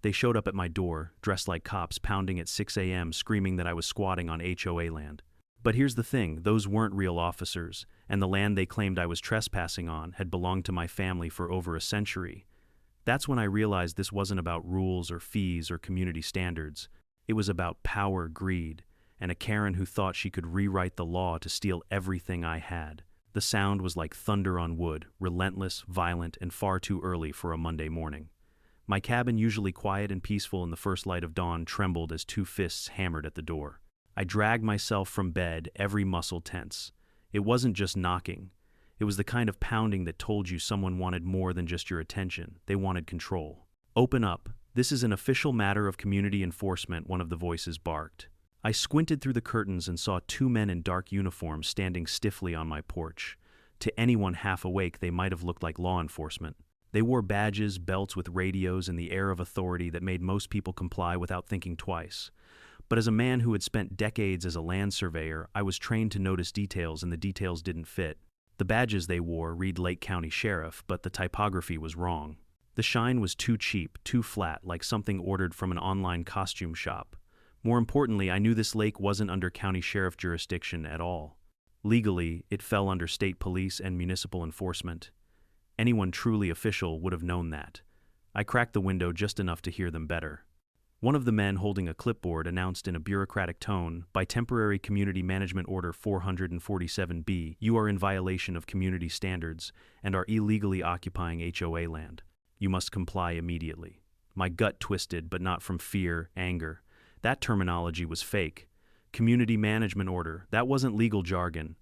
They showed up at my door, dressed like cops, pounding at 6 a.m., screaming that I was squatting on HOA land. But here's the thing, those weren't real officers, and the land they claimed I was trespassing on had belonged to my family for over a century. That's when I realized this wasn't about rules or fees or community standards. It was about power, greed, and a Karen who thought she could rewrite the law to steal everything I had. The sound was like thunder on wood, relentless, violent, and far too early for a Monday morning. My cabin, usually quiet and peaceful in the first light of dawn, trembled as two fists hammered at the door. I dragged myself from bed, every muscle tense. It wasn't just knocking. It was the kind of pounding that told you someone wanted more than just your attention. They wanted control. "Open up. This is an official matter of community enforcement," one of the voices barked. I squinted through the curtains and saw two men in dark uniforms standing stiffly on my porch. To anyone half awake, they might have looked like law enforcement. They wore badges, belts with radios, and the air of authority that made most people comply without thinking twice. But as a man who had spent decades as a land surveyor, I was trained to notice details, and the details didn't fit. The badges they wore read Lake County Sheriff, but the typography was wrong. The shine was too cheap, too flat, like something ordered from an online costume shop. More importantly, I knew this lake wasn't under county sheriff jurisdiction at all. Legally, it fell under state police and municipal enforcement. Anyone truly official would have known that. I cracked the window just enough to hear them better. One of the men holding a clipboard announced in a bureaucratic tone, "By Temporary Community Management Order 447B, you are in violation of community standards and are illegally occupying HOA land. You must comply immediately." My gut twisted, but not from fear, anger. That terminology was fake. Community management order, that wasn't legal jargon.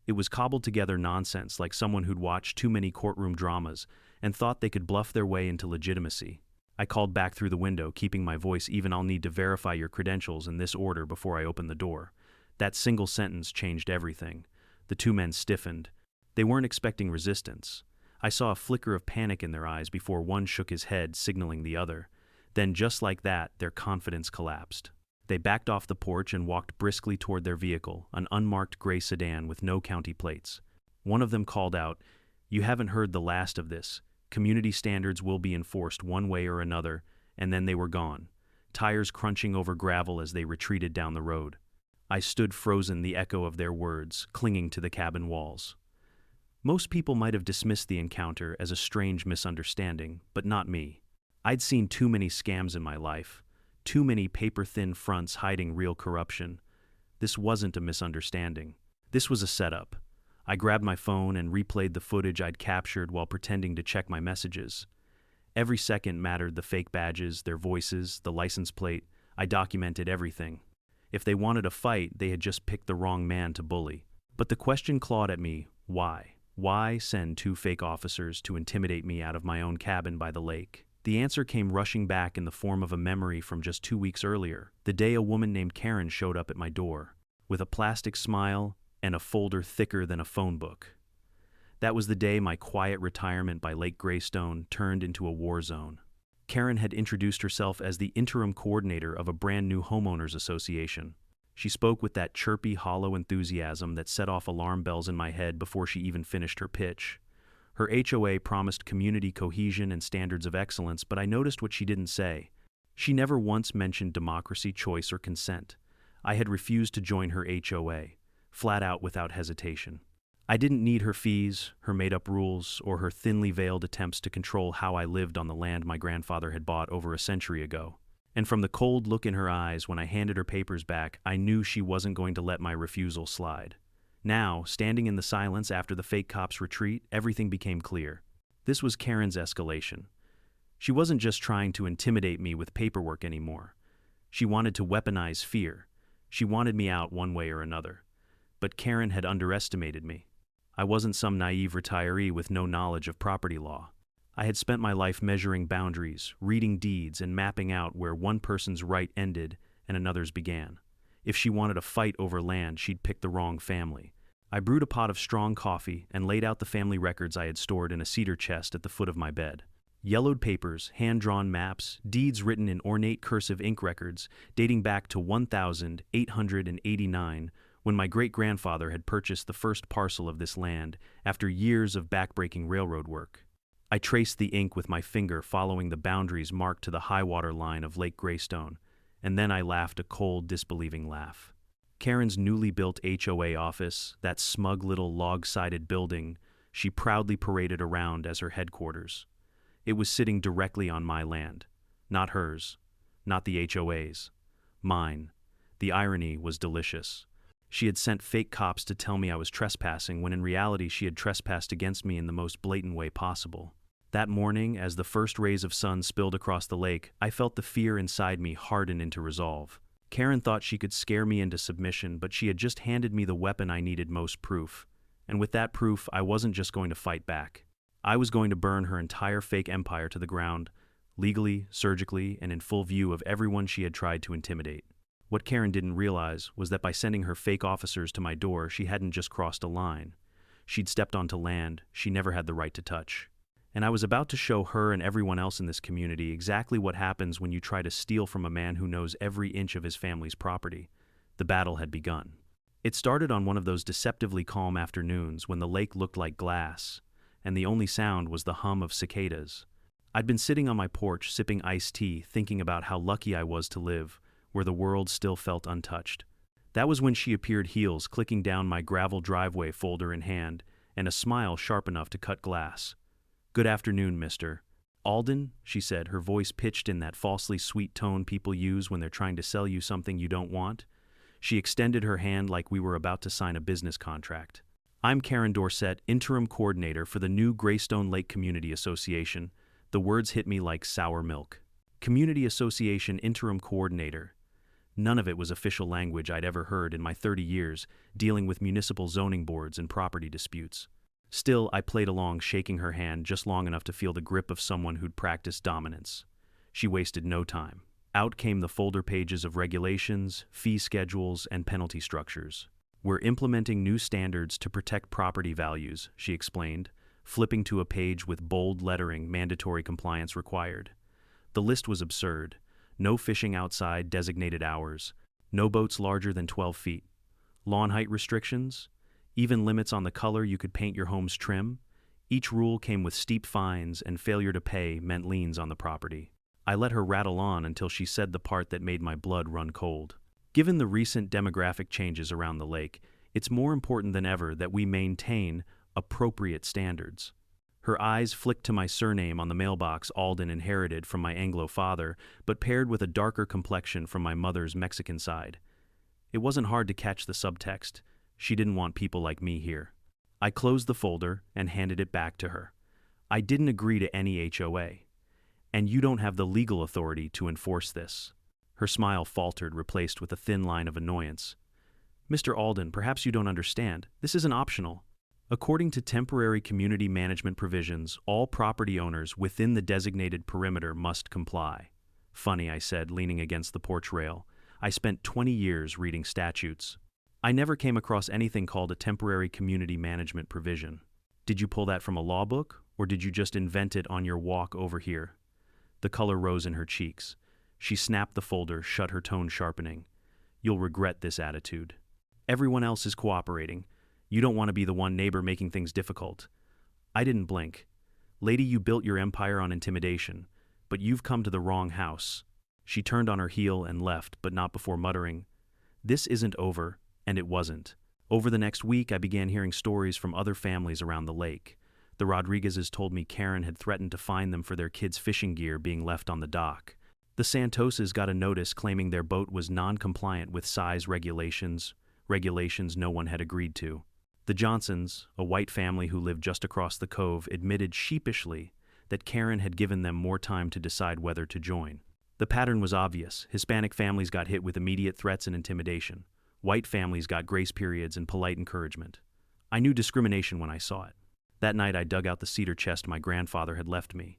It was cobbled together nonsense, like someone who'd watched too many courtroom dramas and thought they could bluff their way into legitimacy. I called back through the window, keeping my voice even. "I'll need to verify your credentials in this order before I open the door." That single sentence changed everything. The two men stiffened. They weren't expecting resistance. I saw a flicker of panic in their eyes before one shook his head, signaling the other. Then, just like that, their confidence collapsed. They backed off the porch and walked briskly toward their vehicle, an unmarked gray sedan with no county plates. One of them called out, "You haven't heard the last of this. Community standards will be enforced one way or another," and then they were gone, tires crunching over gravel as they retreated down the road. I stood frozen, the echo of their words, clinging to the cabin walls. Most people might have dismissed the encounter as a strange misunderstanding, but not me. I'd seen too many scams in my life, too many paper-thin fronts hiding real corruption. This wasn't a misunderstanding. This was a setup. I grabbed my phone and replayed the footage I'd captured while pretending to check my messages. Every second mattered: the fake badges, their voices, the license plate. I documented everything. If they wanted a fight, they had just picked the wrong man to bully. But the question clawed at me: why? Why send two fake officers to intimidate me out of my own cabin by the lake? The answer came rushing back in the form of a memory from just 2 weeks earlier, the day a woman named Karen showed up at my door, with a plastic smile and a folder thicker than a phone book. That was the day my quiet retirement by Lake Greystone turned into a war zone. Karen had introduced herself as the interim coordinator of a brand new homeowners association. She spoke with that chirpy, hollow enthusiasm that set off alarm bells in my head before she even finished her pitch. Her HOA promised community cohesion and standards of excellence, but I noticed what she didn't say. She never once mentioned democracy, choice, or consent. I had refused to join her HOA, flat out without hesitation. I didn't need her fees, her made-up rules, or her thinly veiled attempts to control how I lived on the land my grandfather had bought over a century ago. And from the cold look in her eyes when I handed her papers back, I knew she wasn't going to let my refusal slide. Now, standing in the silence after the fake cops' retreat, everything became clear. This was Karen's escalation. She wasn't just trying to intimidate me with paperwork anymore. She wanted to weaponize fear. She wanted me out one way or another. But Karen had underestimated me. I wasn't some naive retiree with no knowledge of property law. I had spent my life measuring boundaries, reading deeds, and mapping out where one person's right ended and another's began. If she wanted a fight over land, she'd pick the wrong family. I brewed a pot of strong coffee and laid out the family records I had stored in a cedar chest at the foot of my bed. Yellowed papers, hand-drawn maps, deeds written in ornate cursive ink records dating back to 1889, when my great-grandfather had purchased the first parcel of this land after years of backbreaking railroad work. I traced the ink with my finger following the boundaries marked to the high water line of Lake Greystone, and then I laughed a cold, disbelieving laugh. Karen's newly built HOA office, that smug little log-sided building she proudly paraded around as her headquarters. It was sitting directly on my land. Not hers. Not the HOA's. Mine. The irony was delicious. She had sent fake cops to tell me I was trespassing when in reality she had trespassed against me in the most blatant way possible. That morning, as the first rays of sun spilled across the lake, I felt the fear inside me harden into resolve. Karen thought she could scare me into submission, but she had just handed me the weapon I needed most proof. And with that proof, I wasn't just going to fight back. I was going to burn her entire fake empire to the ground, legally, surgically, and in full view of everyone she had tried to intimidate. What Karen didn't realize was that by sending her fake officers to my door, she hadn't just crossed a line. She'd stepped onto land she never had the right to touch. And I was about to show her and everyone else in this community exactly what happens when you try to steal from a man who knows every inch of his family's property. The battle had begun. It started on one of those deceptively calm afternoons when the lake looked like glass, and the only sound was the hum of cicadas. I'd been sitting on my porch sipping iced tea, thinking about how lucky I was to live, where the world still felt untouched. That was when she appeared, heels clicking down my gravel driveway, folder in hand, and a smile sharp enough to cut glass. "Good afternoon, Mr. Alden," she said, her voice pitched in that falsely sweet tone people use when they're trying to sell you something you don't want. She extended her hand like we were about to sign a business contract. "I'm Karen Dorsett, interim coordinator for the new Greystone Lake Community Association." The words hit me like sour milk. Community Association interim coordinator. None of it was official language I'd ever heard in my 30 years dealing with municipal zoning boards and property disputes. Still, I played along, shaking her hand just long enough to feel the grip of someone who'd practiced dominance. She wasted no time. Out came the folder pages of regulations, fee schedules, and penalty structures. "We're implementing new standards to protect property values," she explained, flipping to a page with bold lettering, mandatory compliance required. The list was absurd. No fishing outside designated hours. No boats larger than 12 feet. Lawn height restrictions. Even limits on the color you could paint your home's trim. Each rule came with steep fines, and failure to pay meant liens on the property. I let her rattle on until she said the part that made my blood run cold. "Given the recent demographic changes around the lake, it's more important than ever that we maintain appropriate standards." Her eyes flicked to my surname on the mailbox Alden inherited from my Anglo father, but paired with a darker complexion from my mother's Mexican side. It wasn't hard to catch the subtext. She didn't want people like me here. I closed the folder and handed it back to her. "I didn't agree to any HOA, and you don't have the legal authority to enforce this." Her smile faltered, replaced with a thin line of annoyance. "Mr. Alden, perhaps you don't understand. This isn't optional. According to temporary community management provisions, all property owners within the designated perimeter must comply." "Funny," I said, leaning against the porch rail. "I spent 20 years reading statutes. I never came across anything called a temporary community management provision." "Did you pull that from a law book, or did you just invent it on your walk over here?" The color rose in her cheeks. She snapped the folder, shut, her tone sharpening. "You'll regret this attitude. Everyone else is cooperating. You don't want to be the one neighbor making things difficult." I didn't blink. "Lady, you built your empire on intimidation, but you've come to the wrong house." She turned on her heel and left, but not before muttering, "This isn't over," and it wasn't. Over the next week, I began hearing stories from other families around the lake. The Rodriguezes told me Karen had threatened to fine them for their kids' fishing gear being left on the dock. The Santoses got a notice claiming their boat was non-compliant with size regulations no one had agreed to. The Johnsons, a white family who lived just across the cove, admitted sheepishly that Karen had given them more time to decide whether to join. The pattern was obvious. Hispanic families got hit with immediate threats and intimidation. White families got grace periods and polite encouragement. I knew discrimination when I saw it. That night I dug out the cedar chest my grandfather had left me.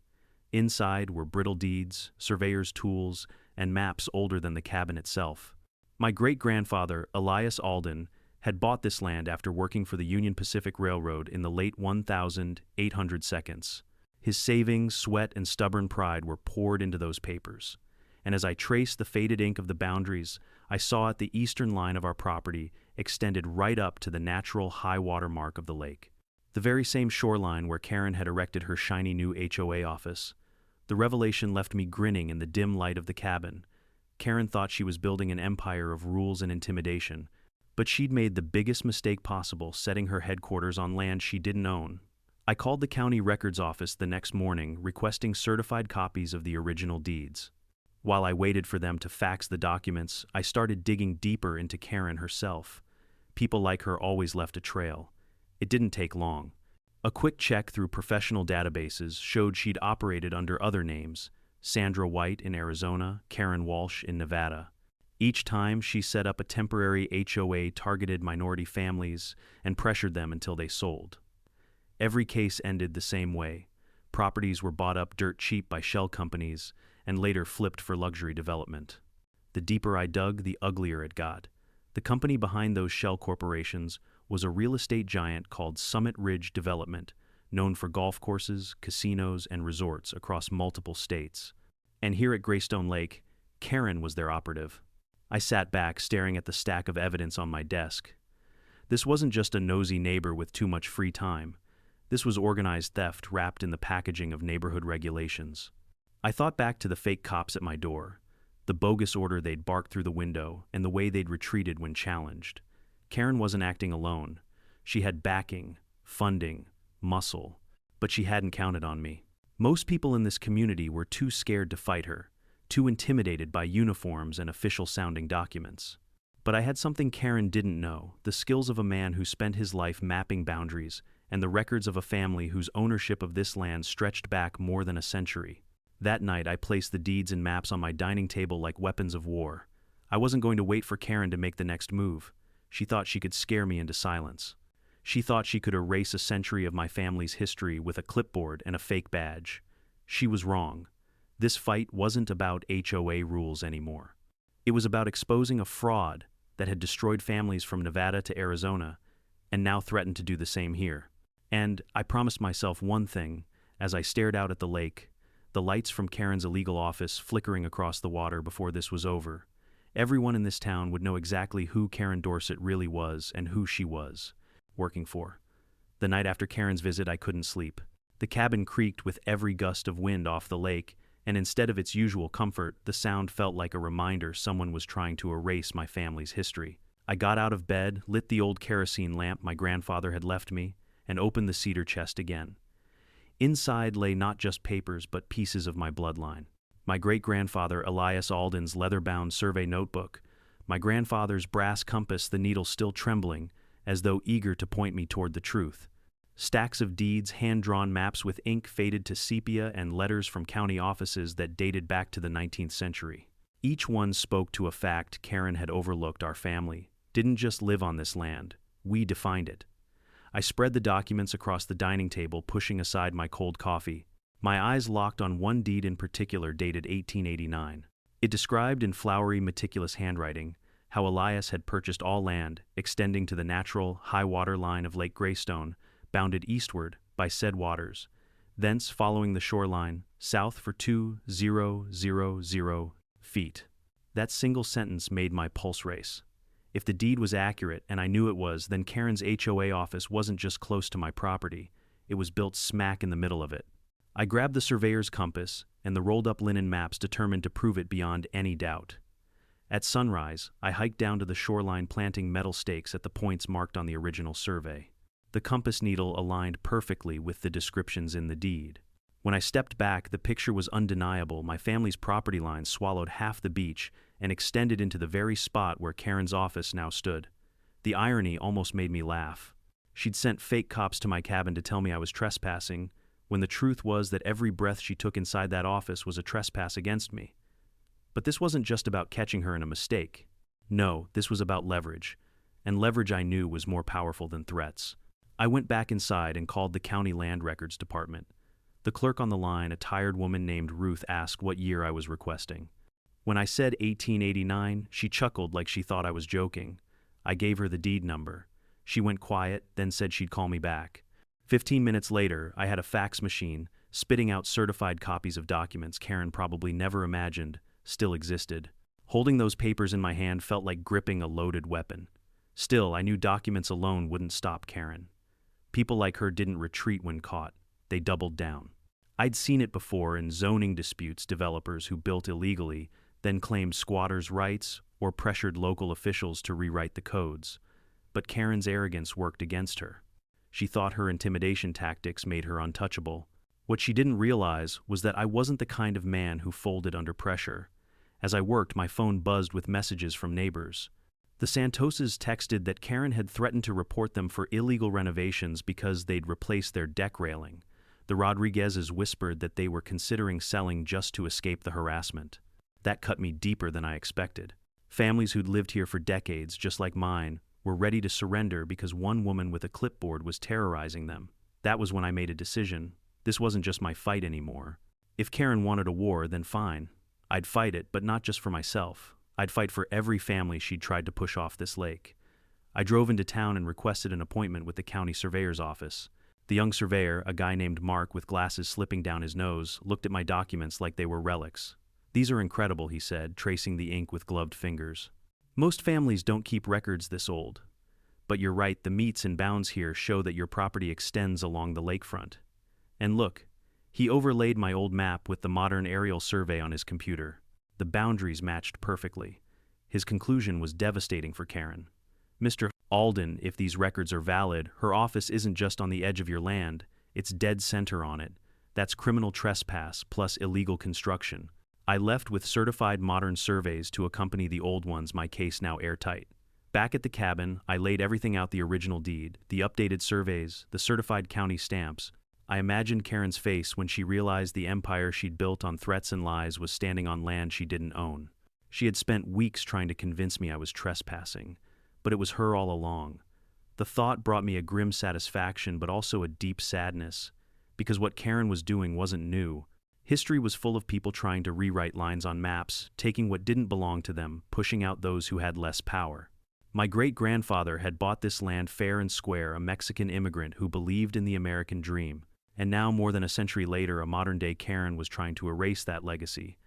Inside were brittle deeds, surveyor's tools, and maps older than the cabin itself. My great-grandfather, Elias Alden, had bought this land after working for the Union Pacific Railroad in the late 1800s. His savings, sweat, and stubborn pride were poured into those papers. And as I traced the faded ink of the boundaries, I saw at the eastern line of our property extended right up to the natural high water mark of the lake. The very same shoreline where Karen had erected her shiny new HOA office. The revelation left me grinning in the dim light of the cabin. Karen thought she was building an empire of rules and intimidation, but she'd made the biggest mistake possible setting her headquarters on land she didn't own. I called the county records office the next morning, requesting certified copies of the original deeds. While I waited for them to fax the documents, I started digging deeper into Karen herself. People like her always left a trail. It didn't take long. A quick check through professional databases showed she'd operated under other names: Sandra White in Arizona, Karen Walsh in Nevada. Each time, she set up a temporary HOA, targeted minority families, and pressured them until they sold. Every case ended the same way. Properties were bought up dirt cheap by shell companies and later flipped for luxury development. The deeper I dug, the uglier it got. The company behind those shell corporations was a real estate giant called Summit Ridge Development, known for golf courses, casinos, and resorts across multiple states. And here at Greystone Lake, Karen was their operative. I sat back, staring at the stack of evidence on my desk. This wasn't just a nosy neighbor with too much free time. This was organized theft wrapped in the packaging of neighborhood regulations. I thought back to the fake cops at my door, the bogus order they'd barked through the window, and the way they'd retreated when challenged. Karen wasn't acting alone. She had backing, funding, muscle, but she hadn't counted on me. Most people in this community were too scared to fight her, too intimidated by uniforms and official-sounding documents. But I had something Karen didn't know: the skills of a man who spent his life mapping boundaries, and the records of a family whose ownership of this land stretched back more than a century. That night, I placed the deeds and maps on my dining table like weapons of war. I wasn't going to wait for Karen to make the next move. She thought she could scare me into silence. She thought she could erase a century of my family's history with a clipboard and a fake badge. She was wrong. This fight wasn't about HOA rules anymore. It was about exposing a fraud that had destroyed families from Nevada to Arizona and now threatened to do the same here. And I promised myself one thing as I stared out at the lake, the lights from Karen's illegal office flickering across the water before this was over. Everyone in this town would know exactly who Karen Dorset really was and who she was working for. The night after Karen's visit, I couldn't sleep. The cabin creaked with every gust of wind off the lake, and instead of its usual comfort, the sound felt like a reminder someone was trying to erase my family's history. I got out of bed, lit the old kerosene lamp my grandfather had left me, and opened the cedar chest again. Inside lay not just papers, but pieces of my bloodline. My great-grandfather Elias Alden's leather-bound survey notebook, my grandfather's brass compass, the needle still trembling, as though eager to point me toward the truth. Stacks of deeds, hand-drawn maps with ink faded to sepia, and letters from county offices that dated back to the 19th century. Each one spoke to a fact Karen had overlooked. Our family didn't just live on this land, we defined it. I spread the documents across the dining table, pushing aside my cold coffee. My eyes locked on one deed in particular, dated 1889. It described in flowery, meticulous handwriting how Elias had purchased all land extending to the natural high water line of Lake Greystone, bounded eastward by said waters, thence following the shoreline south for 2,000 feet. That single sentence made my pulse race. If the deed was accurate, and I knew it was, then Karen's HOA office wasn't just close to my property, it was built smack in the middle of it. I grabbed the surveyor's compass and the rolled-up linen maps, determined to prove it beyond any doubt. At sunrise, I hiked down to the shoreline, planting metal stakes at the points marked on the original survey. The compass needle aligned perfectly with the descriptions in the deed. When I stepped back, the picture was undeniable. My family's property line swallowed half the beach and extended into the very spot where Karen's office now stood. The irony almost made me laugh. She'd sent fake cops to my cabin to tell me I was trespassing, when the truth was that every breath she took inside that office was a trespass against me. But this wasn't just about catching her in a mistake. No, this was about leverage, and leverage I knew was more powerful than threats. I went back inside and called the county land records department. The clerk on the line, a tired woman named Ruth, asked what year I was requesting. When I said 1889, she chuckled like she thought I was joking. I gave her the deed number. She went quiet, then said she'd call me back. 15 minutes later, I had a fax machine spitting out certified copies of documents Karen probably never imagined still existed. Holding those papers in my hand felt like gripping a loaded weapon. Still, I knew documents alone wouldn't stop Karen. People like her didn't retreat when caught. They doubled down. I'd seen it before in zoning disputes, developers who built illegally then claimed squatters' rights or pressured local officials to rewrite the codes. But Karen's arrogance worked against her. She thought her intimidation tactics made her untouchable. What she didn't realize was that I wasn't the kind of man who folded under pressure. As I worked, my phone buzzed with messages from neighbors. The Santoses texted that Karen had threatened to report them for illegal renovations because they'd replaced their deck railing. The Rodriguezes whispered that they were considering selling just to escape the harassment. That cut me deeper than I expected. Families who'd lived here for decades, just like mine, were ready to surrender because one woman with a clipboard was terrorizing them. That was when I made a decision. This wasn't just my fight anymore. If Karen wanted a war, then fine. I'd fight it, but not just for myself. I'd fight for every family she'd tried to push off this lake. I drove into town and requested an appointment with the county surveyor's office. The young surveyor, a guy named Mark with glasses slipping down his nose, looked at my documents like they were relics. "These are incredible," he said, tracing the ink with gloved fingers. "Most families don't keep records this old. But you're right, the metes and bounds here show that your property extends along the lakefront. And look," he overlaid my old map with the modern aerial survey on his computer. The boundaries matched perfectly. His conclusion was devastating for Karen. "Mr. Alden, if these records are valid, her office isn't just on the edge of your land, it's dead center on it. That's criminal trespass plus illegal construction." I left with certified modern surveys to accompany the old ones, my case now airtight. Back at the cabin, I laid everything out: the original deed, the updated surveys, the certified county stamps. I imagined Karen's face when she realized the empire she'd built on threats and lies was standing on land she didn't own. She had spent weeks trying to convince me I was trespassing, but it was her all along. The thought brought me a grim satisfaction, but also a deep sadness, because what Karen was doing wasn't new. History was full of people trying to rewrite lines on maps, taking what didn't belong to them, pushing out those who had less power. My great-grandfather had bought this land fair and square, a Mexican immigrant who believed in the American dream. And now, more than a century later, a modern-day Karen was trying to erase that legacy.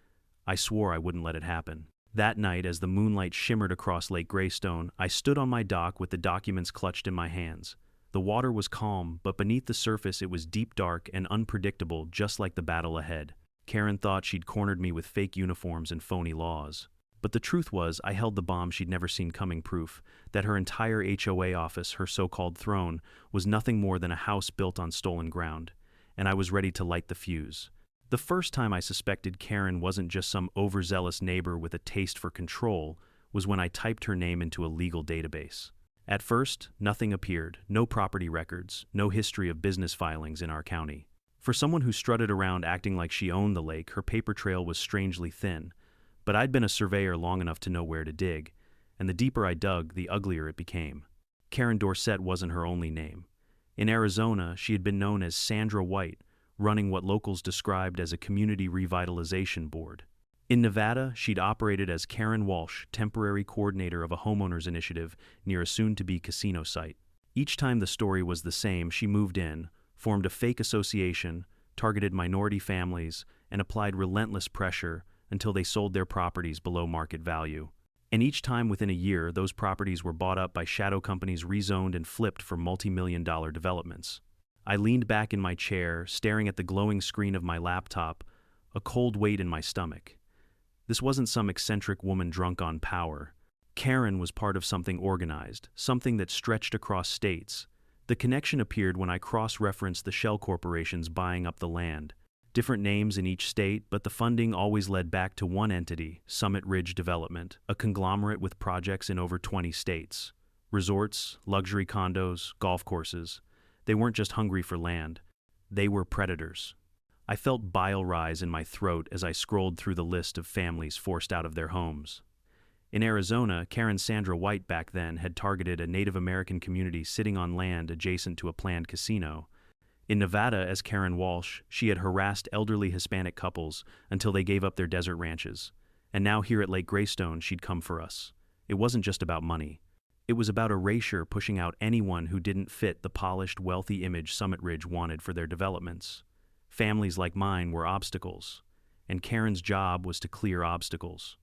I swore I wouldn't let it happen. That night, as the moonlight shimmered across Lake Greystone, I stood on my dock with the documents clutched in my hands. The water was calm, but beneath the surface it was deep, dark, and unpredictable, just like the battle ahead. Karen thought she'd cornered me with fake uniforms and phony laws. But the truth was, I held the bomb she'd never seen coming, proof that her entire HOA office, her so-called throne, was nothing more than a house built on stolen ground. And I was ready to light the fuse. The first time I suspected Karen wasn't just some overzealous neighbor with a taste for control was when I typed her name into a legal database. At first, nothing appeared: no property records, no history of business filings in our county. For someone who strutted around acting like she owned the lake, her paper trail was strangely thin. But I'd been a surveyor long enough to know where to dig, and the deeper I dug, the uglier it became. Karen Dorsett wasn't her only name. In Arizona, she had been known as Sandra White, running what locals described as a community revitalization board. In Nevada, she'd operated as Karen Walsh, temporary coordinator of a homeowners initiative near a soon-to-be casino site. Each time the story was the same, she moved in, formed a fake association, targeted minority families, and applied relentless pressure until they sold their properties below market value. And each time within a year, those properties were bought up by shadow companies, rezoned and flipped for multi-million-dollar developments. I leaned back in my chair, staring at the glowing screen of my laptop, a cold weight in my stomach. This wasn't some eccentric woman drunk on power. Karen was part of something organized, something that stretched across states. The connection appeared when I cross-referenced the shell corporations buying up the land. Different names in each state, but the funding always led back to one entity: Summit Ridge Development, a conglomerate with projects in over 20 states. Resorts, luxury condos, golf courses. They weren't just hungry for land. They were predators. I felt bile rise in my throat as I scrolled through the list of families forced out of their homes. In Arizona, Karen Sandra White back then had targeted a Native American community sitting on land adjacent to a planned casino. In Nevada, as Karen Walsh, she had harassed elderly Hispanic couples until they gave up their desert ranches. And now here at Lake Greystone, she'd come for us. It wasn't just about money. It was about erasure, pushing out anyone who didn't fit the polished, wealthy image Summit Ridge wanted for their developments. Families like mine were obstacles, and Karen's job was to clear obstacles.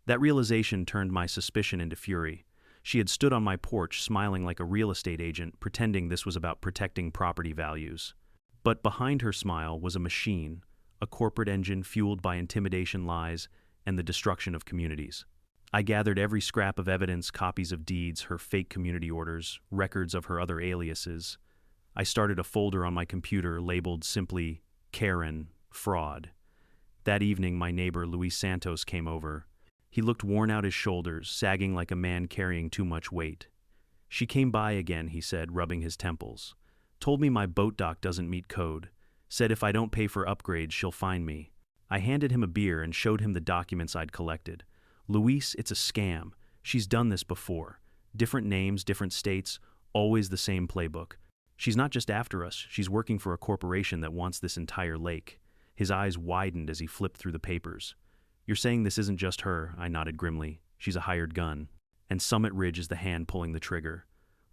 That realization turned my suspicion into fury. She had stood on my porch smiling like a real estate agent, pretending this was about protecting property values. But behind her smile was a machine, a corporate engine fueled by intimidation, lies, and the destruction of communities. I gathered every scrap of evidence, copies of deeds, her fake community orders, records of her other aliases. I started a folder on my computer labeled simply Karen, Fraud. That evening, my neighbor Luis Santos came over. He looked worn out, his shoulders sagging like a man carrying too much weight. She came by again, he said, rubbing his temples. Told me my boat dock doesn't meet code. Said if I don't pay for upgrades, she'll fine me. I handed him a beer and showed him the documents I'd collected. Luis, it's a scam. She's done this before. Different names, different states, always the same playbook. She's not just after us, she's working for a corporation that wants this entire lake. His eyes widened as he flipped through the papers. You're saying this isn't just her, I nodded grimly. She's a hired gun. And Summit Ridge is the hand pulling the trigger.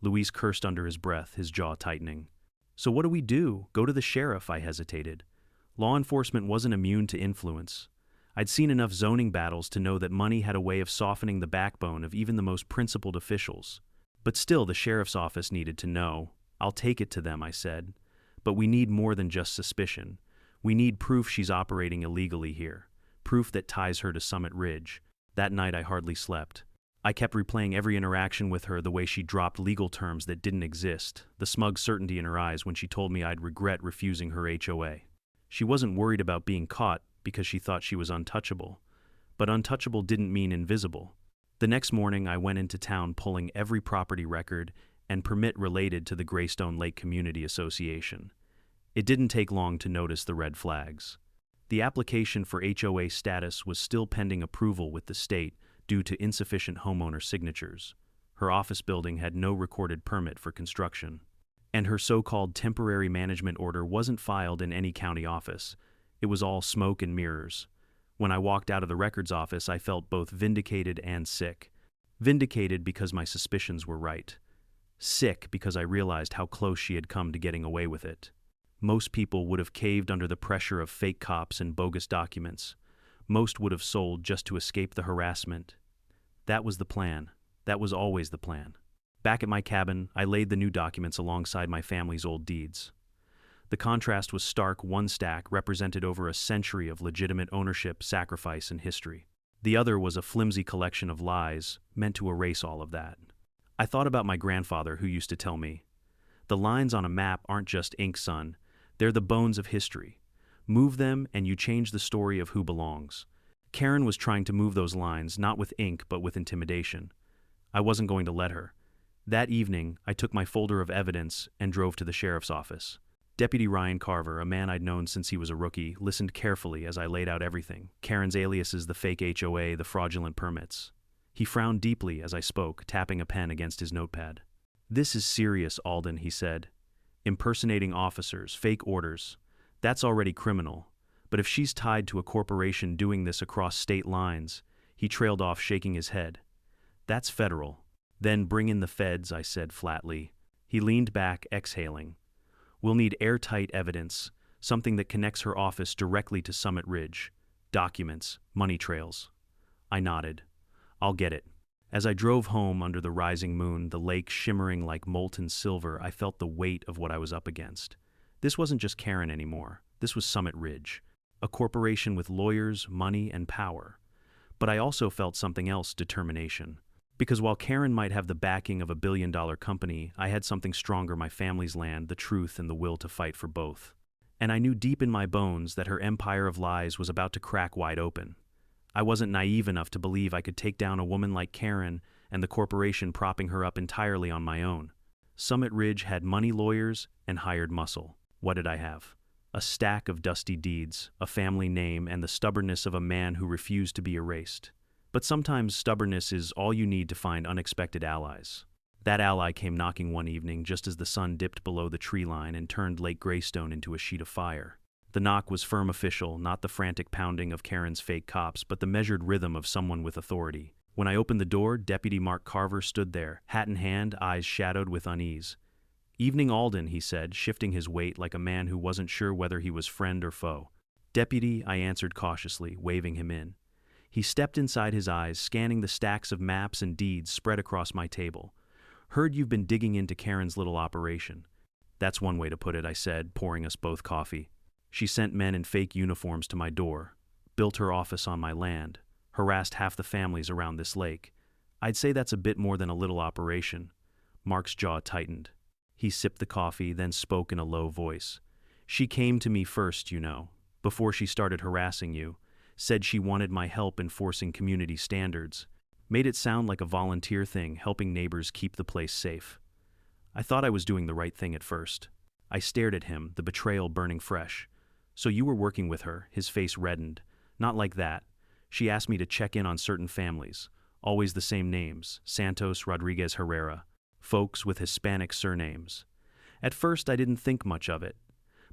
Luis cursed under his breath, his jaw tightening. So what do we do? Go to the sheriff, I hesitated. Law enforcement wasn't immune to influence. I'd seen enough zoning battles to know that money had a way of softening the backbone of even the most principled officials. But still, the sheriff's office needed to know. I'll take it to them, I said. But we need more than just suspicion. We need proof she's operating illegally here. Proof that ties her to Summit Ridge. That night I hardly slept. I kept replaying every interaction with her, the way she dropped legal terms that didn't exist, the smug certainty in her eyes when she told me I'd regret refusing her HOA. She wasn't worried about being caught because she thought she was untouchable. But untouchable didn't mean invisible. The next morning I went into town pulling every property record and permit related to the Greystone Lake Community Association. It didn't take long to notice the red flags. The application for HOA status was still pending approval with the state due to insufficient homeowner signatures. Her office building had no recorded permit for construction. And her so-called temporary management order wasn't filed in any county office. It was all smoke and mirrors. When I walked out of the records office, I felt both vindicated and sick. Vindicated because my suspicions were right. Sick because I realized how close she had come to getting away with it. Most people would have caved under the pressure of fake cops and bogus documents. Most would have sold just to escape the harassment. That was the plan. That was always the plan. Back at my cabin, I laid the new documents alongside my family's old deeds. The contrast was stark. One stack represented over a century of legitimate ownership, sacrifice, and history. The other was a flimsy collection of lies meant to erase all of that. I thought about my grandfather, who used to tell me, "The lines on a map aren't just ink, son. They're the bones of history. Move them and you change the story of who belongs." Karen was trying to move those lines, not with ink, but with intimidation. I wasn't going to let her. That evening, I took my folder of evidence and drove to the sheriff's office. Deputy Ryan Carver, a man I'd known since he was a rookie, listened carefully as I laid out everything. Karen's aliases, the fake HOA, the fraudulent permits. He frowned deeply as I spoke, tapping a pen against his notepad. "This is serious, Alden," he said. "Impersonating officers, fake orders. That's already criminal. But if she's tied to a corporation doing this across state lines," he trailed off, shaking his head. "That's federal." "Then bring in the feds," I said flatly. He leaned back, exhaling. "We'll need airtight evidence, something that connects her office directly to Summit Ridge. Documents, money trails." I nodded. "I'll get it." As I drove home under the rising moon, the lake shimmering like molten silver, I felt the weight of what I was up against. This wasn't just Karen anymore. This was Summit Ridge, a corporation with lawyers, money, and power. But I also felt something else, determination. Because while Karen might have the backing of a billion-dollar company, I had something stronger: my family's land, the truth, and the will to fight for both. And I knew deep in my bones that her empire of lies was about to crack wide open. I wasn't naive enough to believe I could take down a woman like Karen and the corporation propping her up entirely on my own. Summit Ridge had money, lawyers, and hired muscle. What did I have? A stack of dusty deeds, a family name, and the stubbornness of a man who refused to be erased. But sometimes stubbornness is all you need to find unexpected allies. That ally came knocking one evening just as the sun dipped below the tree line and turned Lake Greystone into a sheet of fire. The knock was firm, official, not the frantic pounding of Karen's fake cops, but the measured rhythm of someone with authority. When I opened the door, Deputy Mark Carver stood there, hat in hand, eyes shadowed with unease. "Evening, Alden," he said, shifting his weight like a man who wasn't sure whether he was friend or foe. "Deputy," I answered cautiously, waving him in. He stepped inside his eyes, scanning the stacks of maps and deeds spread across my table. Heard you've been digging into Karen's little operation. That's one way to put it, I said, pouring us both coffee. She sent men in fake uniforms to my door, built her office on my land, harassed half the families around this lake. I'd say that's a bit more than a little operation. Mark's jaw tightened. He sipped the coffee, then spoke in a low voice. She came to me first, before she started harassing you. Said she wanted my help enforcing community standards. Made it sound like a volunteer thing, helping neighbors keep the place safe. I thought I was doing the right thing at first. I stared at him, the betrayal burning fresh. So you were working with her? His face reddened. Not like that. She asked me to check in on certain families. Always the same names, Santos, Rodriguez, Herrera. Folks with Hispanic surnames. At first I didn't think much of it.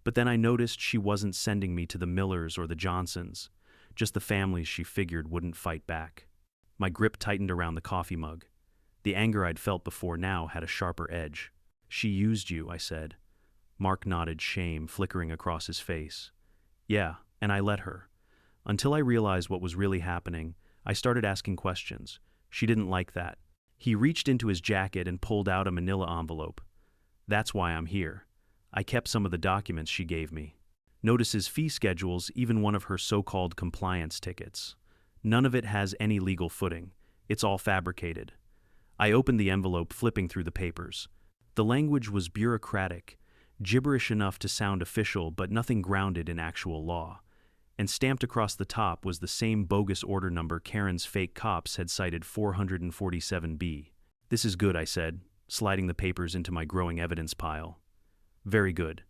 But then I noticed she wasn't sending me to the Millers or the Johnsons. Just the families she figured wouldn't fight back. My grip tightened around the coffee mug. The anger I'd felt before now had a sharper edge. She used you, I said. Mark nodded, shame flickering across his face. Yeah, and I let her. Until I realized what was really happening, I started asking questions. She didn't like that. He reached into his jacket and pulled out a manila envelope. That's why I'm here. I kept some of the documents she gave me. Notices, fee schedules, even one of her so-called compliance tickets. None of it has any legal footing. It's all fabricated. I opened the envelope, flipping through the papers. The language was bureaucratic, gibberish enough to sound official but nothing grounded in actual law. And stamped across the top was the same bogus order number Karen's fake cops had cited 447B. This is good, I said, sliding the papers into my growing evidence pile. Very good.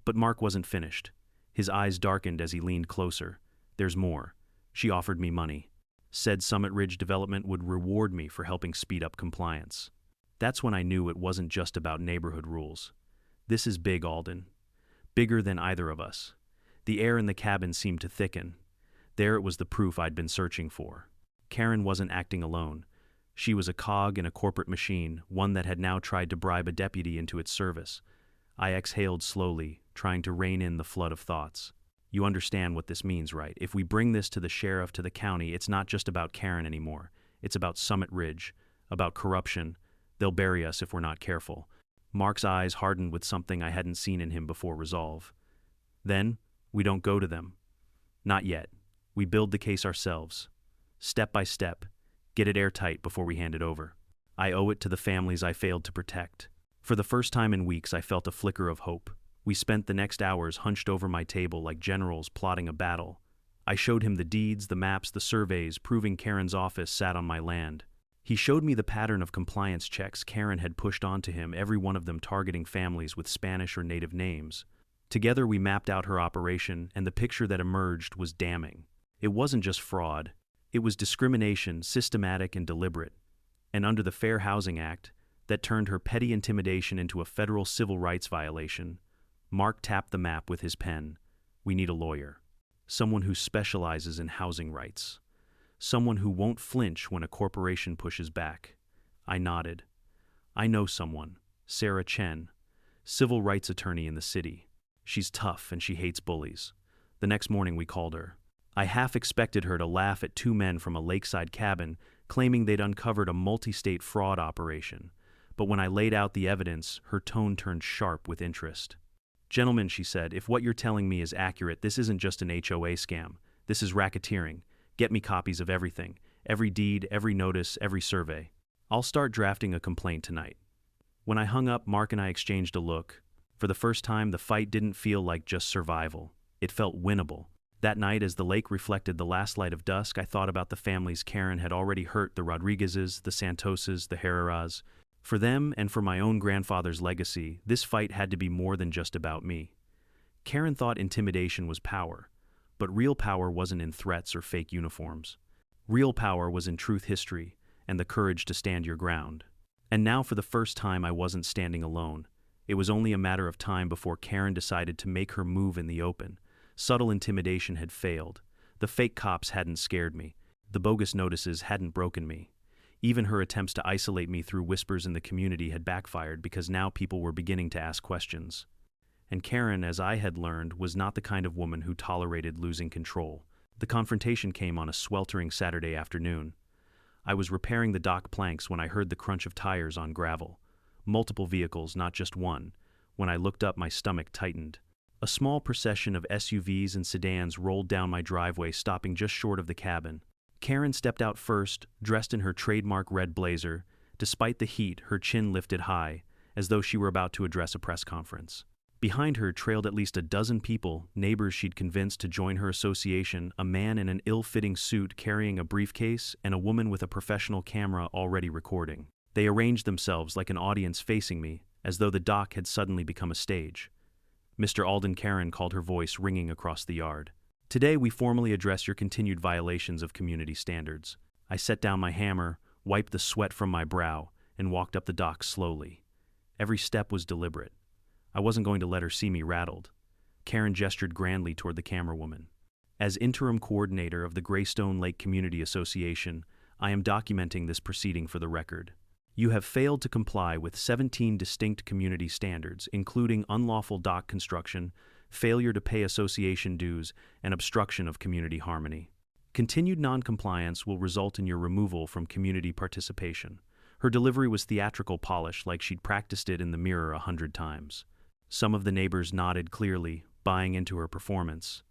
But Mark wasn't finished. His eyes darkened as he leaned closer. There's more. She offered me money. Said Summit Ridge Development would reward me for helping speed up compliance. That's when I knew it wasn't just about neighborhood rules. This is big, Alden. Bigger than either of us. The air in the cabin seemed to thicken. There it was, the proof I'd been searching for. Karen wasn't acting alone. She was a cog in a corporate machine, one that had now tried to bribe a deputy into its service. I exhaled slowly, trying to rein in the flood of thoughts. You understand what this means, right? If we bring this to the sheriff, to the county, it's not just about Karen anymore. It's about Summit Ridge, about corruption. They'll bury us if we're not careful. Mark's eyes hardened with something I hadn't seen in him before: resolve. Then, we don't go to them. Not yet. We build the case ourselves. Step by step. Get it airtight before we hand it over. I owe it to the families I failed to protect. For the first time in weeks, I felt a flicker of hope. We spent the next hours hunched over my table like generals plotting a battle. I showed him the deeds, the maps, the surveys, proving Karen's office sat on my land. He showed me the pattern of compliance checks Karen had pushed onto him, every one of them targeting families with Spanish or native names. Together we mapped out her operation, and the picture that emerged was damning. It wasn't just fraud. It was discrimination, systematic and deliberate. And under the Fair Housing Act, that turned her petty intimidation into a federal civil rights violation. Mark tapped the map with his pen. We need a lawyer. Someone who specializes in housing rights. Someone who won't flinch when a corporation pushes back. I nodded. I know someone. Sarah Chen. Civil rights attorney in the city. She's tough and she hates bullies. The next morning we called her. I half expected her to laugh at two men from a lakeside cabin claiming they'd uncovered a multi-state fraud operation. But when I laid out the evidence, her tone turned sharp with interest. Gentlemen, she said, if what you're telling me is accurate, this isn't just an HOA scam. This is racketeering. Get me copies of everything. Every deed, every notice, every survey. I'll start drafting a complaint tonight. When I hung up, Mark and I exchanged a look. For the first time, the fight didn't feel like just survival. It felt winnable. That night, as the lake reflected the last light of dusk, I thought about the families Karen had already hurt: the Rodriguezes, the Santoses, the Herreras. For them, and for my own grandfather's legacy, this fight had to be more than just about me. Karen thought intimidation was power, but real power wasn't in threats or fake uniforms. Real power was in truth, history, and the courage to stand your ground. And now, for the first time, I wasn't standing alone. It was only a matter of time before Karen decided to make her move in the open. Subtle intimidation had failed. The fake cops hadn't scared me. The bogus notices hadn't broken me. Even her attempts to isolate me through whispers in the community had backfired, because now people were beginning to ask questions. And Karen, as I had learned, was not the kind of woman who tolerated losing control. The confrontation came on a sweltering Saturday afternoon. I was repairing the dock planks when I heard the crunch of tires on gravel. Multiple vehicles, not just one. When I looked up, my stomach tightened. A small procession of SUVs and sedans rolled down my driveway, stopping just short of the cabin. Karen stepped out first, dressed in her trademark red blazer. Despite the heat, her chin lifted high, as though she were about to address a press conference. Behind her trailed at least a dozen people, neighbors she'd convinced to join her association, a man in an ill-fitting suit carrying a briefcase, and a woman with a professional camera already recording. They arranged themselves like an audience facing me, as though the dock had suddenly become a stage. Mr. Alden, Karen called, her voice ringing across the yard. Today we formally address your continued violations of community standards. I set down my hammer, wiped the sweat from my brow, and walked up the dock slowly. Every step was deliberate. I wasn't going to let her see me rattled. Karen gestured grandly toward the camerawoman. As interim coordinator of the Greystone Lake Community Association, I am documenting this proceeding for the record. You have failed to comply with 17 distinct community standards, including unlawful dock construction, failure to pay association dues, and obstruction of community harmony. Continued noncompliance will result in your removal from community participation. Her delivery was theatrical polish, like she'd practiced it in the mirror 100 times. Some of the neighbors nodded clearly, buying into her performance.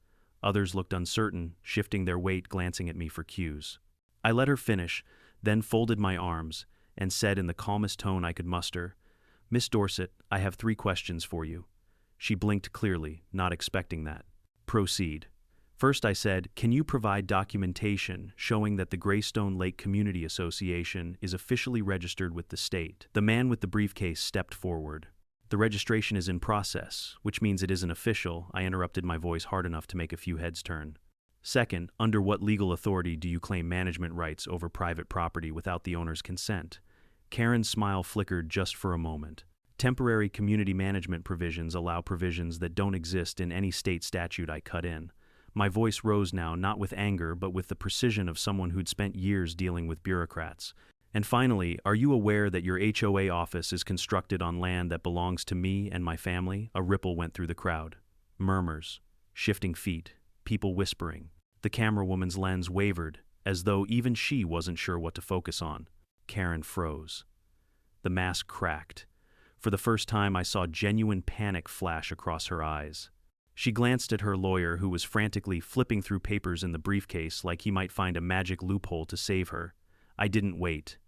Others looked uncertain, shifting their weight, glancing at me for cues. I let her finish, then folded my arms, and said in the calmest tone I could muster, "Miss Dorset, I have 3 questions for you." She blinked clearly, not expecting that. "Proceed." First, I said, "Can you provide documentation showing that the Greystone Lake Community Association is officially registered with the state?" The man with the briefcase stepped forward. "The registration is in process, which means it isn't official," I interrupted, my voice hard enough to make a few heads turn. "Second, under what legal authority do you claim management rights over private property without the owner's consent?" Karen's smile flickered just for a moment. "Temporary community management provisions allow provisions that don't exist in any state statute," I cut in. My voice rose now, not with anger, but with the precision of someone who'd spent years dealing with bureaucrats. "And finally, are you aware that your HOA office is constructed on land that belongs to me and my family?" A ripple went through the crowd. Murmurs, shifting feet, people whispering. The camerawoman's lens wavered, as though even she wasn't sure what to focus on. Karen froze. The mask cracked. For the first time, I saw genuine panic flash across her eyes. She glanced at her lawyer, who was frantically flipping through papers in the briefcase like he might find a magic loophole to save her. I didn't wait.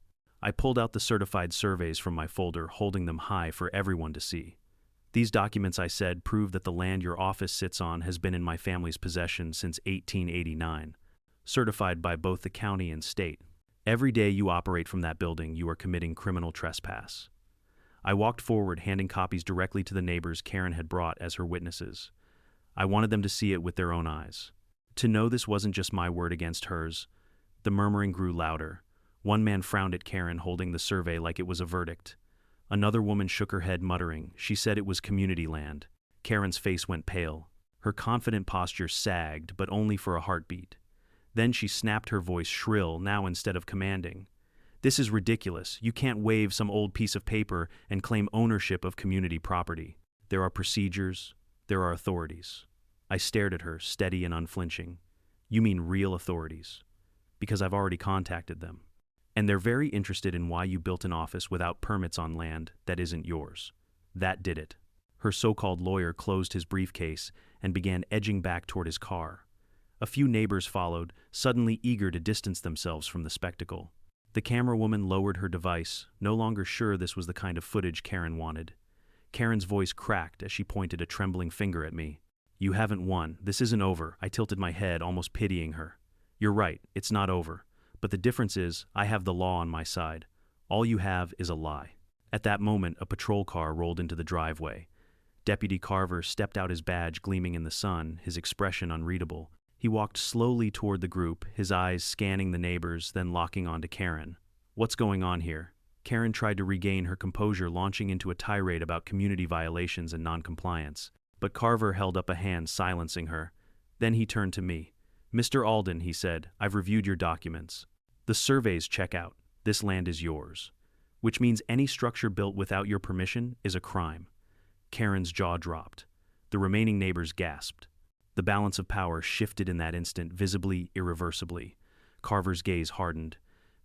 I pulled out the certified surveys from my folder, holding them high for everyone to see. "These documents," I said, "prove that the land your office sits on has been in my family's possession since 1889, certified by both the county and state. Every day you operate from that building, you are committing criminal trespass." I walked forward, handing copies directly to the neighbors Karen had brought as her witnesses. I wanted them to see it with their own eyes. To know this wasn't just my word against hers. The murmuring grew louder. One man frowned at Karen, holding the survey like it was a verdict. Another woman shook her head, muttering. She said it was community land. Karen's face went pale. Her confident posture sagged, but only for a heartbeat. Then she snapped, her voice shrill, now instead of commanding. "This is ridiculous. You can't wave some old piece of paper and claim ownership of community property. There are procedures. There are authorities." I stared at her, steady and unflinching. "You mean real authorities?" "Because I've already contacted them. And they're very interested in why you built an office without permits on land that isn't yours. That did it." Her so-called lawyer closed his briefcase and began edging back toward his car. A few neighbors followed, suddenly eager to distance themselves from the spectacle. The camerawoman lowered her device, no longer sure this was the kind of footage Karen wanted. Karen's voice cracked as she pointed a trembling finger at me. "You haven't won. This isn't over." I tilted my head, almost pitying her. "You're right, it's not over. But the difference is, I have the law on my side. All you have is a lie." At that moment, a patrol car rolled into the driveway. Deputy Carver stepped out, his badge gleaming in the sun, his expression unreadable. He walked slowly toward the group, his eyes scanning the neighbors, then locking onto Karen. "What's going on here?" Karen tried to regain her composure, launching into a tirade about community violations and noncompliance. But Carver held up a hand, silencing her. Then he turned to me. "Mr. Alden," he said, "I've reviewed your documents. The surveys check out. This land is yours. Which means any structure built without your permission is a crime." Karen's jaw dropped. The remaining neighbors gasped. The balance of power shifted in that instant, visibly, irreversibly. Carver's gaze hardened.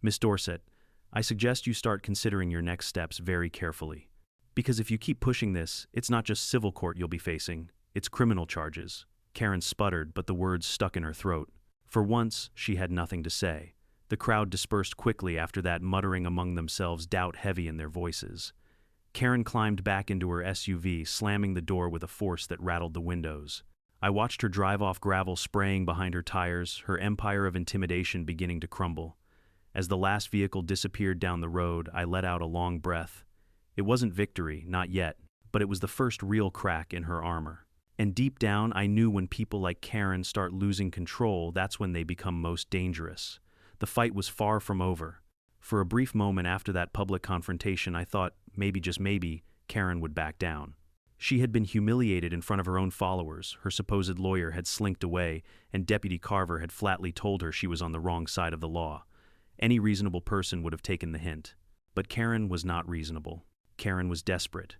"Miss Dorset, I suggest you start considering your next steps very carefully. Because if you keep pushing this, it's not just civil court you'll be facing, it's criminal charges." Karen sputtered, but the words stuck in her throat. For once, she had nothing to say. The crowd dispersed quickly after that, muttering among themselves, doubt heavy in their voices. Karen climbed back into her SUV, slamming the door with a force that rattled the windows. I watched her drive off, gravel spraying behind her tires, her empire of intimidation beginning to crumble. As the last vehicle disappeared down the road, I let out a long breath. It wasn't victory, not yet, but it was the first real crack in her armor. And deep down, I knew when people like Karen start losing control, that's when they become most dangerous. The fight was far from over. For a brief moment after that public confrontation, I thought, maybe, just maybe, Karen would back down. She had been humiliated in front of her own followers, her supposed lawyer had slinked away, and Deputy Carver had flatly told her she was on the wrong side of the law. Any reasonable person would have taken the hint. But Karen was not reasonable. Karen was desperate.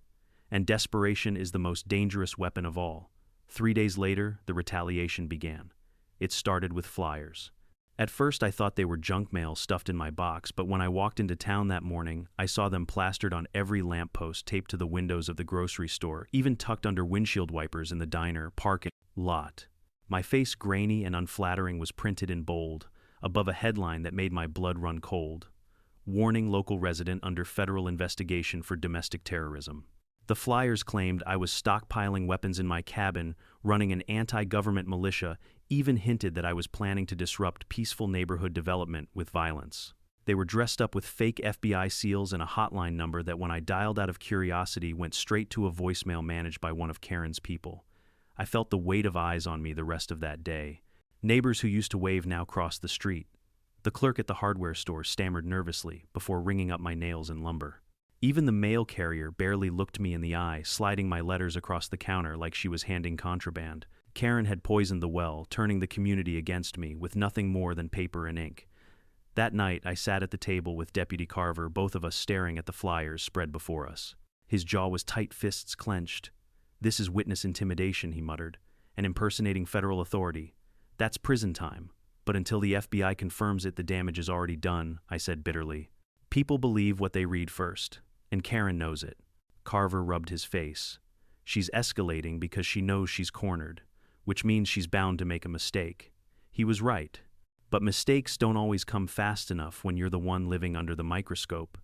And desperation is the most dangerous weapon of all. 3 days later, the retaliation began. It started with flyers. At first, I thought they were junk mail stuffed in my box, but when I walked into town that morning, I saw them plastered on every lamppost, taped to the windows of the grocery store, even tucked under windshield wipers in the diner parking lot. My face, grainy and unflattering, was printed in bold, above a headline that made my blood run cold. "Warning local resident under federal investigation for domestic terrorism." The flyers claimed I was stockpiling weapons in my cabin, running an anti-government militia, even hinted that I was planning to disrupt peaceful neighborhood development with violence. They were dressed up with fake FBI seals and a hotline number that, when I dialed out of curiosity, went straight to a voicemail managed by one of Karen's people. I felt the weight of eyes on me the rest of that day. Neighbors who used to wave now crossed the street. The clerk at the hardware store stammered nervously before ringing up my nails and lumber. Even the mail carrier barely looked me in the eye, sliding my letters across the counter like she was handing contraband. Karen had poisoned the well, turning the community against me with nothing more than paper and ink. That night, I sat at the table with Deputy Carver, both of us staring at the flyers spread before us. His jaw was tight, fists clenched. "This is witness intimidation," he muttered, "and impersonating federal authority. That's prison time. But until the FBI confirms it, the damage is already done," I said bitterly. "People believe what they read first, and Karen knows it." Carver rubbed his face. "She's escalating because she knows she's cornered, which means she's bound to make a mistake." He was right. But mistakes don't always come fast enough when you're the one living under the microscope.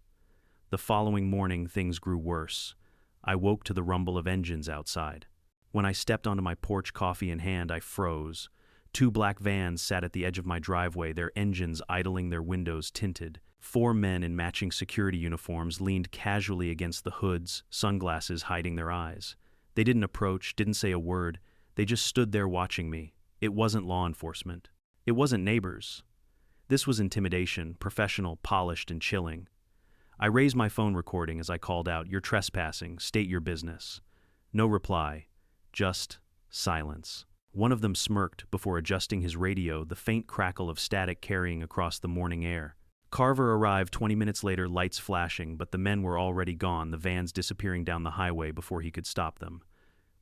The following morning, things grew worse. I woke to the rumble of engines outside. When I stepped onto my porch, coffee in hand, I froze. 2 black vans sat at the edge of my driveway, their engines idling, their windows tinted. 4 men in matching security uniforms leaned casually against the hoods, sunglasses hiding their eyes. They didn't approach, didn't say a word. They just stood there watching me. It wasn't law enforcement. It wasn't neighbors. This was intimidation, professional, polished, and chilling. I raised my phone recording as I called out, "You're trespassing. State your business." No reply. Just silence. One of them smirked before adjusting his radio, the faint crackle of static carrying across the morning air. Carver arrived 20 minutes later, lights flashing, but the men were already gone, the vans disappearing down the highway before he could stop them.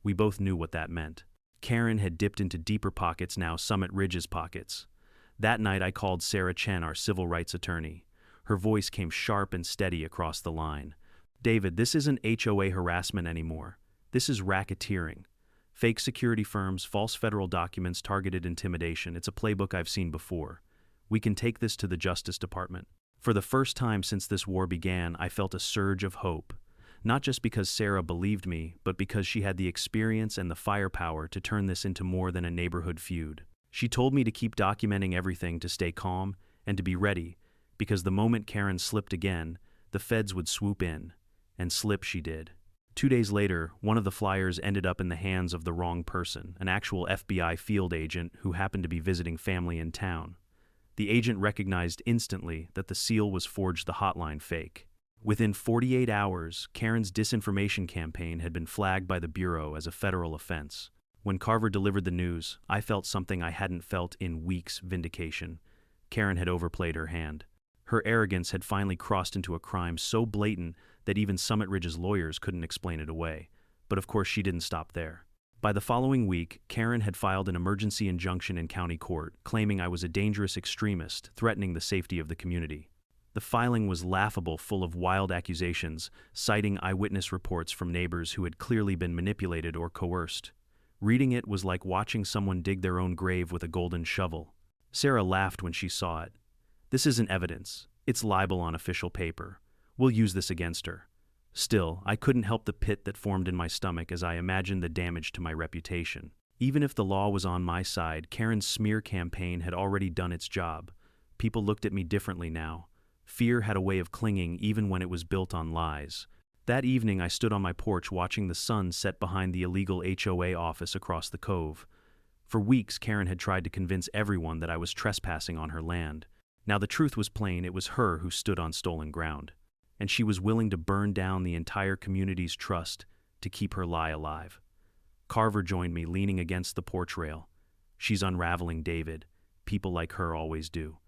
We both knew what that meant. Karen had dipped into deeper pockets, now Summit Ridge's pockets. That night I called Sarah Chen, our civil rights attorney. Her voice came sharp and steady across the line. "David, this isn't HOA harassment anymore. This is racketeering. Fake security firms, false federal documents, targeted intimidation. It's a playbook I've seen before. We can take this to the Justice Department." For the first time since this war began, I felt a surge of hope. Not just because Sarah believed me, but because she had the experience and the firepower to turn this into more than a neighborhood feud. She told me to keep documenting everything, to stay calm, and to be ready, because the moment Karen slipped again, the feds would swoop in. And slip she did. 2 days later, one of the flyers ended up in the hands of the wrong person, an actual FBI field agent who happened to be visiting family in town. The agent recognized instantly that the seal was forged, the hotline fake. Within 48 hours, Karen's disinformation campaign had been flagged by the Bureau as a federal offense. When Carver delivered the news, I felt something I hadn't felt in weeks: vindication. Karen had overplayed her hand. Her arrogance had finally crossed into a crime so blatant that even Summit Ridge's lawyers couldn't explain it away. But of course she didn't stop there. By the following week, Karen had filed an emergency injunction in county court, claiming I was a dangerous extremist threatening the safety of the community. The filing was laughable, full of wild accusations, citing eyewitness reports from neighbors who had clearly been manipulated or coerced. Reading it was like watching someone dig their own grave with a golden shovel. Sarah laughed when she saw it. "This isn't evidence. It's libel on official paper. We'll use this against her." Still, I couldn't help the pit that formed in my stomach as I imagined the damage to my reputation. Even if the law was on my side, Karen's smear campaign had already done its job. People looked at me differently now. Fear had a way of clinging even when it was built on lies. That evening I stood on my porch watching the sun set behind the illegal HOA office across the cove. For weeks, Karen had tried to convince everyone that I was trespassing on her land. Now the truth was plain, it was her who stood on stolen ground. And she was willing to burn down the entire community's trust to keep her lie alive. Carver joined me, leaning against the porch rail. "She's unraveling, David. People like her always do.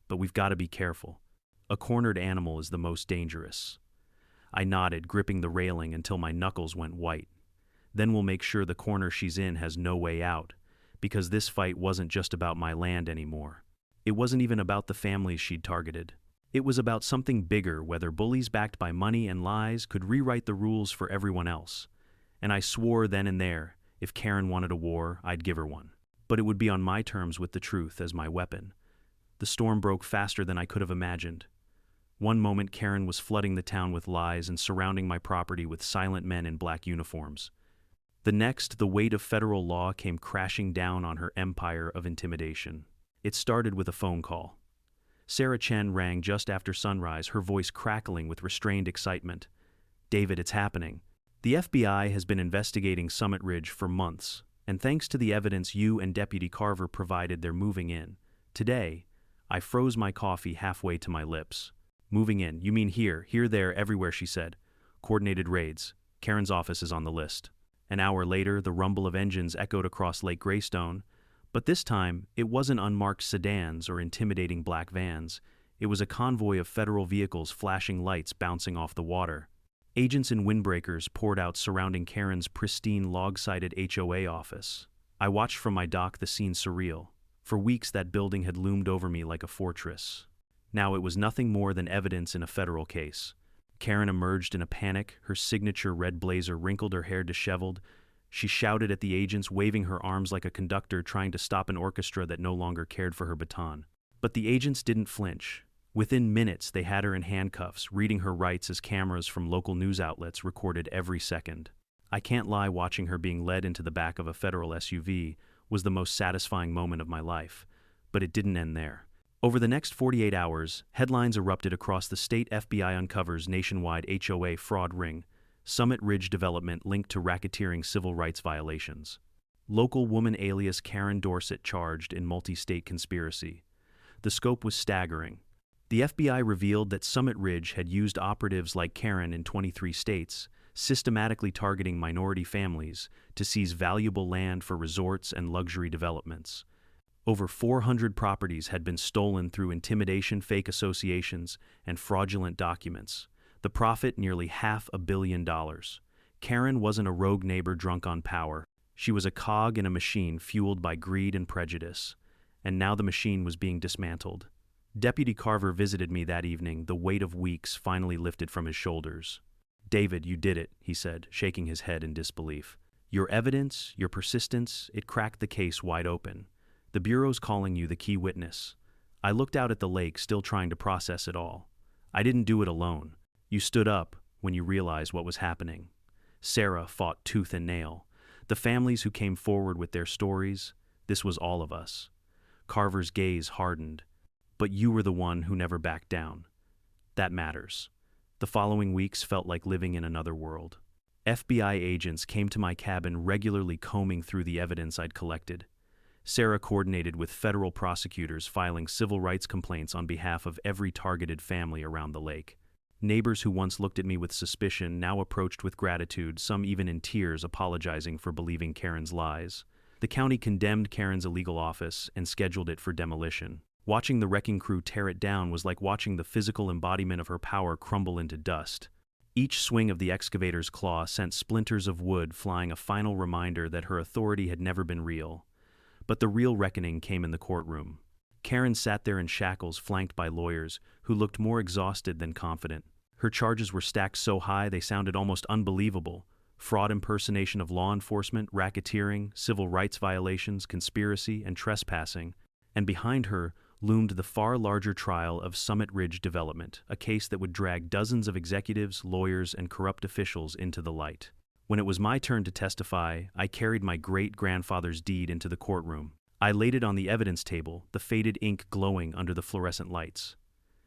But we've got to be careful. A cornered animal is the most dangerous." I nodded, gripping the railing until my knuckles went white. "Then we'll make sure the corner she's in has no way out, because this fight wasn't just about my land anymore. It wasn't even about the families she'd targeted. It was about something bigger, whether bullies backed by money and lies could rewrite the rules for everyone else. And I swore then and there, if Karen wanted a war, I'd give her one. But it would be on my terms with the truth as my weapon." The storm broke faster than I could have imagined. One moment, Karen was flooding the town with lies and surrounding my property with silent men in black uniforms. The next, the weight of federal law came crashing down on her empire of intimidation. It started with a phone call. Sarah Chen rang just after sunrise, her voice crackling with restrained excitement. "David, it's happening. The FBI has been investigating Summit Ridge for months, and thanks to the evidence you and Deputy Carver provided, they're moving in. Today," I froze my coffee halfway to my lips. "Moving in? You mean here, there, everywhere," she said. "Coordinated raids. Karen's office is on the list." An hour later, the rumble of engines echoed across Lake Greystone. But this time, it wasn't unmarked sedans or intimidating black vans. It was a convoy of federal vehicles, flashing lights bouncing off the water. Agents in windbreakers poured out surrounding Karen's pristine log-sided HOA office. I watched from my dock, the scene surreal. For weeks that building had loomed over me like a fortress. Now it was nothing more than evidence in a federal case. Karen emerged in a panic, her signature red blazer wrinkled, her hair disheveled. She shouted at the agents, waving her arms like a conductor trying to stop an orchestra that no longer cared for her baton. But the agents didn't flinch. Within minutes, they had her in handcuffs, reading her rights as cameras from local news outlets recorded every second. I can't lie, watching her being led into the back of a federal SUV was the most satisfying moment of my life. But it didn't end there. Over the next 48 hours, headlines erupted across the state. FBI uncovers nationwide HOA fraud ring. Summit Ridge development linked to racketeering civil rights violations. Local woman alias Karen Dorset charged in multi-state conspiracy. The scope was staggering. The FBI revealed that Summit Ridge had used operatives like Karen in 23 states, systematically targeting minority families to seize valuable land for resorts and luxury developments. Over 400 properties had been stolen through intimidation, fake associations, and fraudulent documents. The profit, nearly $500 million. Karen wasn't a rogue neighbor drunk on power. She was a cog in a machine fueled by greed and prejudice. And now the machine was being dismantled. Deputy Carver visited me that evening, the weight of weeks finally lifted from his shoulders. "David, you did it," he said, shaking his head in disbelief. "Your evidence, your persistence, it cracked the case wide open. The Bureau's calling you the key witness." I looked out at the lake, still trying to process it all. "I didn't do it alone. You stood up when you realized what was happening." Sarah fought tooth and nail. The families who came forward with their stories, this was all of us. Carver's gaze hardened. "But you were the one who never backed down. That matters." The following weeks felt like living in another world. FBI agents came to my cabin, regularly combing through the evidence I'd collected. Sarah coordinated with federal prosecutors, filing civil rights complaints on behalf of every targeted family around the lake. Neighbors who once looked at me with suspicion now approached with gratitude, some even in tears, apologizing for believing Karen's lies. The county condemned Karen's illegal office and scheduled it for demolition. Watching the wrecking crew tear it down was like watching the physical embodiment of her power crumble into dust. Each swing of the excavator's claw sent splinters of wood flying, a final reminder that her authority had never been real. But the real reckoning came in the courtroom. Karen sat there in shackles, flanked by lawyers who looked more exhausted than confident. Her charges were stacked so high they sounded almost unbelievable: fraud, impersonation of law enforcement, racketeering, civil rights violations, conspiracy, and trespassing. And behind her loomed the far larger trial of Summit Ridge Development, a case that would drag dozens of executives, lawyers, and corrupt officials into the light. When it was my turn to testify, I carried my great-grandfather's deed into the courtroom. I laid it on the evidence table, the faded ink glowing under the fluorescent lights.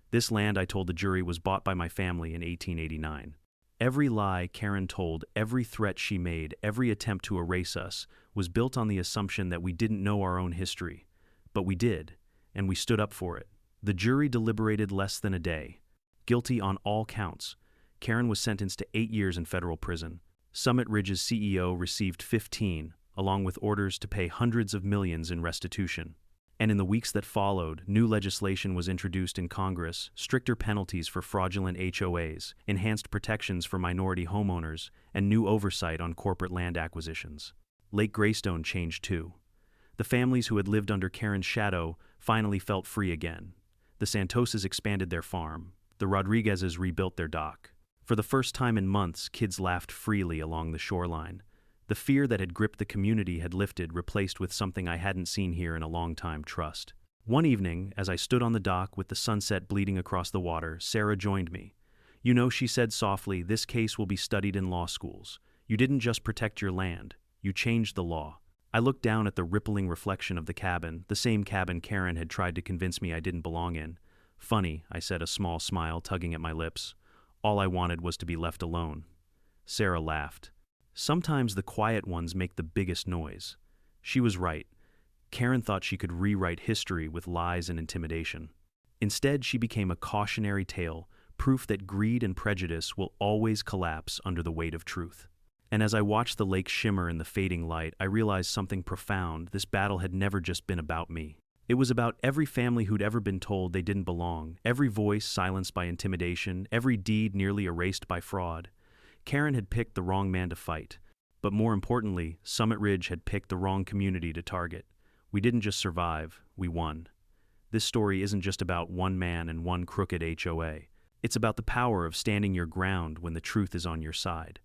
This land, I told the jury, was bought by my family in 1889. Every lie Karen told, every threat she made, every attempt to erase us was built on the assumption that we didn't know our own history. But we did, and we stood up for it. The jury deliberated less than a day. Guilty on all counts. Karen was sentenced to 8 years in federal prison. Summit Ridge's CEO received 15, along with orders to pay hundreds of millions in restitution. And in the weeks that followed, new legislation was introduced in Congress: stricter penalties for fraudulent HOAs, enhanced protections for minority homeowners, and new oversight on corporate land acquisitions. Lake Greystone changed too. The families who had lived under Karen's shadow finally felt free again. The Santoses expanded their farm. The Rodriguezes rebuilt their dock. For the first time in months, kids laughed freely along the shoreline. The fear that had gripped the community had lifted, replaced with something I hadn't seen here in a long time: trust. One evening, as I stood on the dock with the sunset bleeding across the water, Sarah joined me. "You know," she said softly, "this case will be studied in law schools. You didn't just protect your land, you changed the law." I looked down at the rippling reflection of the cabin, the same cabin Karen had tried to convince me I didn't belong in. "Funny," I said, a small smile tugging at my lips. "All I wanted was to be left alone." Sarah laughed. "Sometimes the quiet ones make the biggest noise." She was right. Karen thought she could rewrite history with lies and intimidation. Instead, she became a cautionary tale, proof that greed and prejudice will always collapse under the weight of truth. And as I watched the lake shimmer in the fading light, I realized something profound. This battle had never just been about me. It was about every family who'd ever been told they didn't belong, every voice silenced by intimidation, every deed nearly erased by fraud. Karen had picked the wrong man to fight. But more importantly, Summit Ridge had picked the wrong community to target. We didn't just survive, we won. This story isn't just about one man and one crooked HOA. It's about the power of standing your ground when the truth is on your side.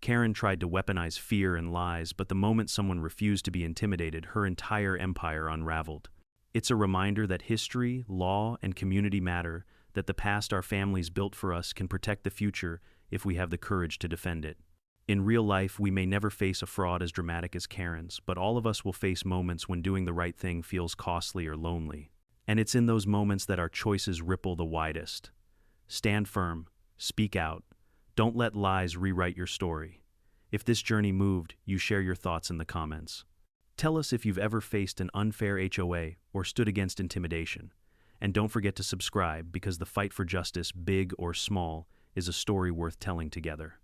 Karen tried to weaponize fear and lies, but the moment someone refused to be intimidated, her entire empire unraveled. It's a reminder that history, law, and community matter, that the past our families built for us can protect the future if we have the courage to defend it. In real life, we may never face a fraud as dramatic as Karen's, but all of us will face moments when doing the right thing feels costly or lonely. And it's in those moments that our choices ripple the widest. Stand firm, speak out. Don't let lies rewrite your story. If this journey moved, you share your thoughts in the comments. Tell us if you've ever faced an unfair HOA or stood against intimidation. And don't forget to subscribe, because the fight for justice, big or small, is a story worth telling together.